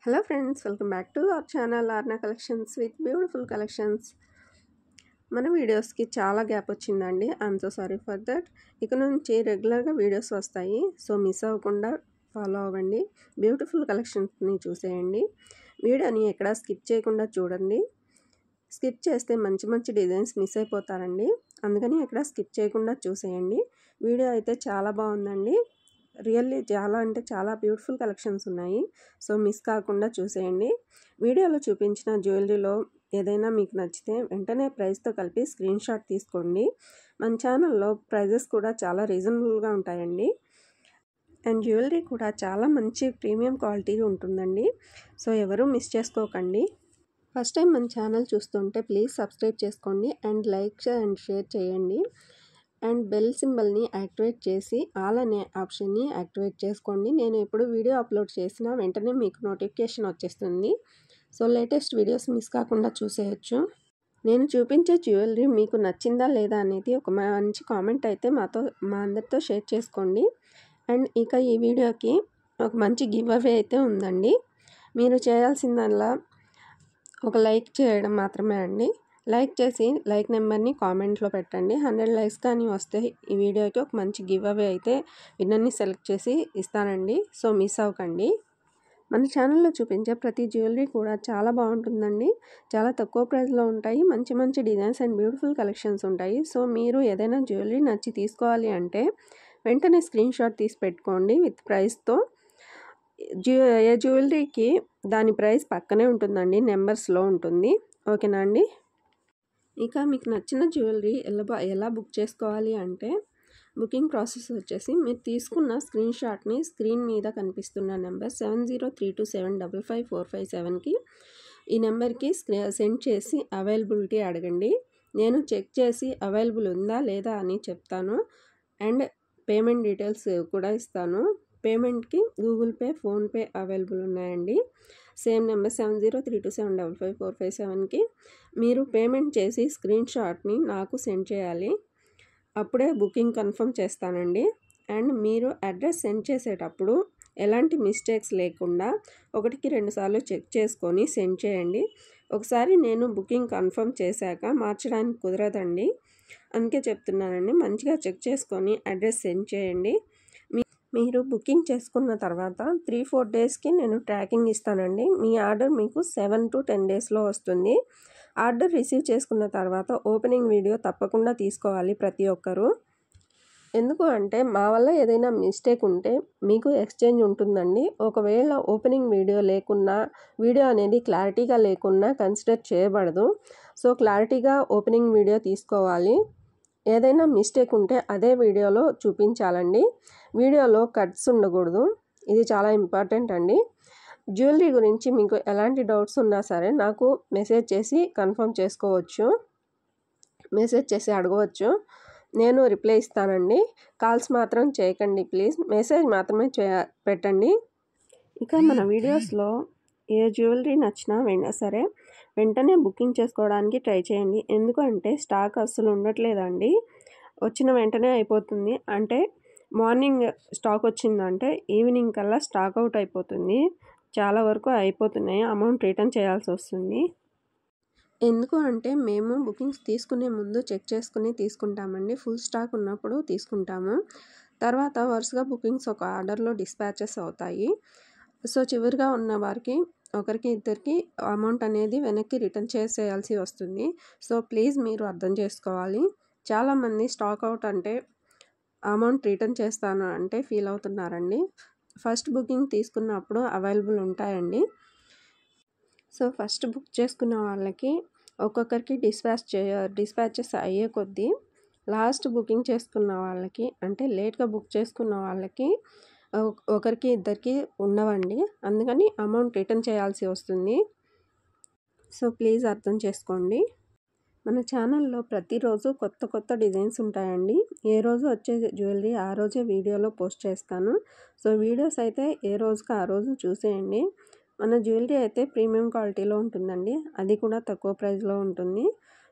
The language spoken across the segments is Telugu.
Hello friends, welcome back to our channel ఆర్నా collections with beautiful collections. మన వీడియోస్కి చాలా గ్యాప్ వచ్చిందండి. I'm so sorry for that. ఇక నుంచి రెగ్యులర్గా వీడియోస్ వస్తాయి, సో మిస్ అవ్వకుండా ఫాలో అవ్వండి. బ్యూటిఫుల్ కలెక్షన్స్ని చూసేయండి. వీడియోని ఎక్కడ స్కిప్ చేయకుండా చూడండి. స్కిప్ చేస్తే మంచి మంచి డిజైన్స్ మిస్ అయిపోతారండి. అందుకని ఎక్కడ స్కిప్ చేయకుండా చూసేయండి. వీడియో అయితే చాలా బాగుందండి. రియల్లీ చాలా అంటే చాలా బ్యూటిఫుల్ కలెక్షన్స్ ఉన్నాయి, సో మిస్ కాకుండా చూసేయండి. వీడియోలో చూపించిన జ్యువెలరీలో ఏదైనా మీకు నచ్చితే వెంటనే ప్రైస్తో కలిపి స్క్రీన్ షాట్ తీసుకోండి. మన ఛానల్లో ప్రైజెస్ కూడా చాలా రీజనబుల్గా ఉంటాయండి. అండ్ జ్యువెలరీ కూడా చాలా మంచి ప్రీమియం క్వాలిటీ ఉంటుందండి, సో ఎవరు మిస్ చేసుకోకండి. ఫస్ట్ టైం మన ఛానల్ చూస్తుంటే ప్లీజ్ సబ్స్క్రైబ్ చేసుకోండి అండ్ లైక్ అండ్ షేర్ చేయండి. అండ్ బెల్ సింబల్ని యాక్టివేట్ చేసి ఆల్ అనే ఆప్షన్ని యాక్టివేట్ చేసుకోండి. నేను ఎప్పుడు వీడియో అప్లోడ్ చేసినా వెంటనే మీకు నోటిఫికేషన్ వచ్చేస్తుంది, సో లేటెస్ట్ వీడియోస్ మిస్ కాకుండా చూసేయచ్చు. నేను చూపించే జ్యువెలరీ మీకు నచ్చిందా లేదా అనేది ఒక మంచి కామెంట్ అయితే మా అందరితో షేర్ చేసుకోండి. అండ్ ఇక ఈ వీడియోకి ఒక మంచి గివ్ అవే అయితే ఉందండి. మీరు చేయాల్సిందల్లా ఒక లైక్ చేయడం మాత్రమే అండి. లైక్ చేసి లైక్ నెంబర్ని కామెంట్లో పెట్టండి. 100 లైక్స్ కానీ వస్తే ఈ వీడియోకి ఒక మంచి గివ్ అవే అయితే విన్నర్ని సెలెక్ట్ చేసి ఇస్తానండి, సో మిస్ అవ్వకండి. మన ఛానల్లో చూపించే ప్రతి జ్యువెలరీ కూడా చాలా బాగుంటుందండి. చాలా తక్కువ ప్రైస్లో ఉంటాయి. మంచి మంచి డిజైన్స్ అండ్ బ్యూటిఫుల్ కలెక్షన్స్ ఉంటాయి. సో మీరు ఏదైనా జ్యువెలరీ నచ్చి తీసుకోవాలి అంటే వెంటనే స్క్రీన్ షాట్ తీసి పెట్టుకోండి విత్ ప్రైస్తో. ఏ జ్యువెలరీకి దాని ప్రైస్ పక్కనే ఉంటుందండి, నెంబర్స్లో ఉంటుంది. ఓకేనా అండి? ఇక మీకు నచ్చిన జ్యువెలరీ ఎలా బుక్ చేసుకోవాలి అంటే బుకింగ్ ప్రాసెస్ వచ్చేసి మీరు తీసుకున్న స్క్రీన్ షాట్ని స్క్రీన్ మీద కనిపిస్తున్న నెంబర్ 7032755457కి ఈ నెంబర్కి సెండ్ చేసి అవైలబిలిటీ అడగండి. నేను చెక్ చేసి అవైలబుల్ ఉందా లేదా అని చెప్తాను. అండ్ పేమెంట్ డీటెయిల్స్ కూడా ఇస్తాను. పేమెంట్కి గూగుల్ పే, ఫోన్పే అవైలబుల్ ఉన్నాయండి. సేమ్ నెంబర్ 7032755457కి మీరు పేమెంట్ చేసి స్క్రీన్ షాట్ని నాకు సెండ్ చేయాలి. అప్పుడే బుకింగ్ కన్ఫర్మ్ చేస్తానండి. అండ్ మీరు అడ్రస్ సెండ్ చేసేటప్పుడు ఎలాంటి మిస్టేక్స్ లేకుండా 1కి 2 సార్లు చెక్ చేసుకొని సెండ్ చేయండి. ఒకసారి నేను బుకింగ్ కన్ఫర్మ్ చేశాక మార్చడానికి కుదరదండి, అందుకే చెప్తున్నానండి. మంచిగా చెక్ చేసుకొని అడ్రస్ సెండ్ చేయండి. మీరు బుకింగ్ చేసుకున్న తర్వాత 3-4 డేస్కి నేను ట్రాకింగ్ ఇస్తానండి. మీ ఆర్డర్ మీకు 7 to 10 డేస్లో వస్తుంది. ఆర్డర్ రిసీవ్ చేసుకున్న తర్వాత ఓపెనింగ్ వీడియో తప్పకుండా తీసుకోవాలి ప్రతి ఒక్కరూ. ఎందుకు అంటే మా వల్ల ఏదైనా మిస్టేక్ ఉంటే మీకు ఎక్స్చేంజ్ ఉంటుందండి. ఒకవేళ ఓపెనింగ్ వీడియో లేకున్నా, వీడియో అనేది క్లారిటీగా లేకున్నా కన్సిడర్ చేయబడదు. సో క్లారిటీగా ఓపెనింగ్ వీడియో తీసుకోవాలి. ఏదైనా మిస్టేక్ ఉంటే అదే వీడియోలో చూపించాలండి. వీడియోలో కట్స్ ఉండకూడదు. ఇది చాలా ఇంపార్టెంట్ అండి. జ్యువెలరీ గురించి మీకు ఎలాంటి డౌట్స్ ఉన్నా సరే నాకు మెసేజ్ చేసి కన్ఫర్మ్ చేసుకోవచ్చు, మెసేజ్ చేసి అడగవచ్చు. నేను రిప్లై ఇస్తానండి. కాల్స్ మాత్రం చేయకండి ప్లీజ్, మెసేజ్ మాత్రమే పెట్టండి. ఇక మన వీడియోస్లో ఏ జ్యువెలరీ నచ్చినా సరే వెంటనే బుకింగ్ చేసుకోవడానికి ట్రై చేయండి. ఎందుకంటే స్టాక్ అస్సలు ఉండట్లేదండి. వచ్చిన వెంటనే అయిపోతుంది. అంటే మార్నింగ్ స్టాక్ వచ్చిందంటే ఈవినింగ్ కల్లా స్టాక్ అవుట్ అయిపోతుంది. చాలా వరకు అయిపోతున్నాయి. అమౌంట్ రిటర్న్ చేయాల్సి వస్తుంది. ఎందుకు అంటే మేము బుకింగ్స్ తీసుకునే ముందు చెక్ చేసుకుని తీసుకుంటామండి. ఫుల్ స్టాక్ ఉన్నప్పుడు తీసుకుంటాము. తర్వాత వరుసగా బుకింగ్స్ ఒక ఆర్డర్లో డిస్పాచెస్ అవుతాయి. సో చివరిగా ఉన్న వారికి ఒకరికి ఇద్దరికి అమౌంట్ అనేది వెనక్కి రిటర్న్ చేసేయాల్సి వస్తుంది. సో ప్లీజ్ మీరు అర్థం చేసుకోవాలి. చాలామంది స్టాక్ అవుట్ అంటే అమౌంట్ రిటర్న్ చేస్తాను అంటే ఫీల్ అవుతున్నారండి. ఫస్ట్ బుకింగ్ తీసుకున్నప్పుడు అవైలబుల్ ఉంటాయండి. సో ఫస్ట్ బుక్ చేసుకున్న వాళ్ళకి ఒక్కొక్కరికి డిస్పాచెస్ అయ్యే కొద్దీ లాస్ట్ బుకింగ్ చేసుకున్న వాళ్ళకి అంటే లేట్గా బుక్ చేసుకున్న వాళ్ళకి ఒకరికి ఇద్దరికి ఉండవండి. అందుకని అమౌంట్ రిటర్న్ చేయాల్సి వస్తుంది. సో ప్లీజ్ అర్థం చేసుకోండి. మన ఛానల్లో ప్రతిరోజు కొత్త కొత్త డిజైన్స్ ఉంటాయండి. ఏ రోజు వచ్చే జ్యువెలరీ ఆ రోజే వీడియోలో పోస్ట్ చేస్తాను. సో వీడియోస్ అయితే ఏ రోజుకి ఆ రోజు చూసేయండి. మన జ్యువెలరీ అయితే ప్రీమియం క్వాలిటీలో ఉంటుందండి. అది కూడా తక్కువ ప్రైస్లో ఉంటుంది.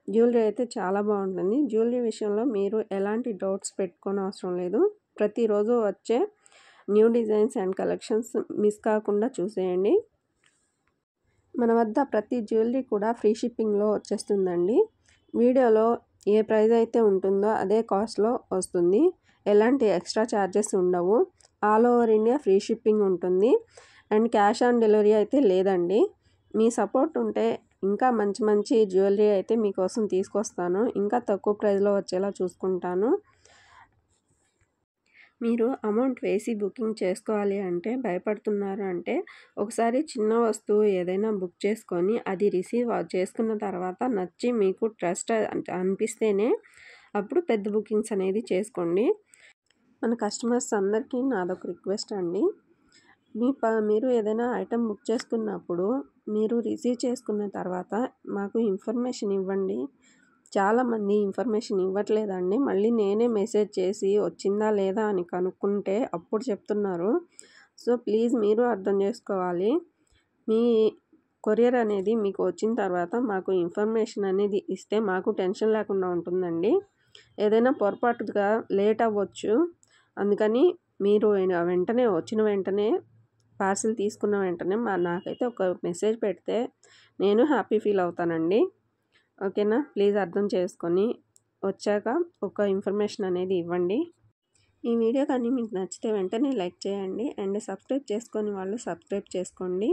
జ్యువెలరీ అయితే చాలా బాగుంటుంది. జ్యువెలరీ విషయంలో మీరు ఎలాంటి డౌట్స్ పెట్టుకోని అవసరం లేదు. ప్రతిరోజు వచ్చే new designs and collections miss కాకుండా చూసేయండి. మన వద్ద ప్రతి జ్యువెలరీ కూడా ఫ్రీ షిప్పింగ్లో వచ్చేస్తుందండి. వీడియోలో ఏ ప్రైస్ అయితే ఉంటుందో అదే కాస్ట్లో వస్తుంది. ఎలాంటి ఎక్స్ట్రా ఛార్జెస్ ఉండవు. All over India free shipping ఉంటుంది. అండ్ క్యాష్ ఆన్ డెలివరీ అయితే లేదండి. మీ సపోర్ట్ ఉంటే ఇంకా మంచి మంచి జ్యువెలరీ అయితే మీకోసం తీసుకొస్తాను. ఇంకా తక్కువ ప్రైస్లో వచ్చేలా చూసుకుంటాను. మీరు అమౌంట్ వేసి బుకింగ్ చేసుకోవాలి అంటే భయపడుతున్నారు అంటే ఒకసారి చిన్న వస్తువు ఏదైనా బుక్ చేసుకొని అది రిసీవ్ చేసుకున్న తర్వాత నచ్చి మీకు ట్రస్ట్ అనిపిస్తేనే అప్పుడు పెద్ద బుకింగ్స్ అనేది చేసుకోండి. మన కస్టమర్స్ అందరికీ నాదొక రిక్వెస్ట్ అండి. మీరు ఏదైనా ఐటెం బుక్ చేసుకున్నప్పుడు మీరు రిసీవ్ చేసుకున్న తర్వాత మాకు ఇన్ఫర్మేషన్ ఇవ్వండి. చాలామంది ఇన్ఫర్మేషన్ ఇవ్వట్లేదండి. మళ్ళీ నేనే మెసేజ్ చేసి వచ్చిందా లేదా అని కనుక్కుంటే అప్పుడు చెప్తున్నారు. సో ప్లీజ్ మీరు అర్థం చేసుకోవాలి. మీ కొరియర్ అనేది మీకు వచ్చిన తర్వాత మాకు ఇన్ఫర్మేషన్ అనేది ఇస్తే మాకు టెన్షన్ లేకుండా ఉంటుందండి. ఏదైనా పొరపాటుగా లేట్ అవ్వచ్చు. అందుకని మీరు వెంటనే వచ్చిన వెంటనే పార్సిల్ తీసుకున్న వెంటనే నాకైతే ఒక మెసేజ్ పెడితే నేను హ్యాపీ ఫీల్ అవుతానండి. ఓకేనా? ప్లీజ్ అర్థం చేసుకొని వచ్చాక ఒక ఇన్ఫర్మేషన్ అనేది ఇవ్వండి. ఈ వీడియో కానీ మీకు నచ్చితే వెంటనే లైక్ చేయండి. అండ్ సబ్స్క్రైబ్ చేసుకొని వాళ్ళు సబ్స్క్రైబ్ చేసుకోండి.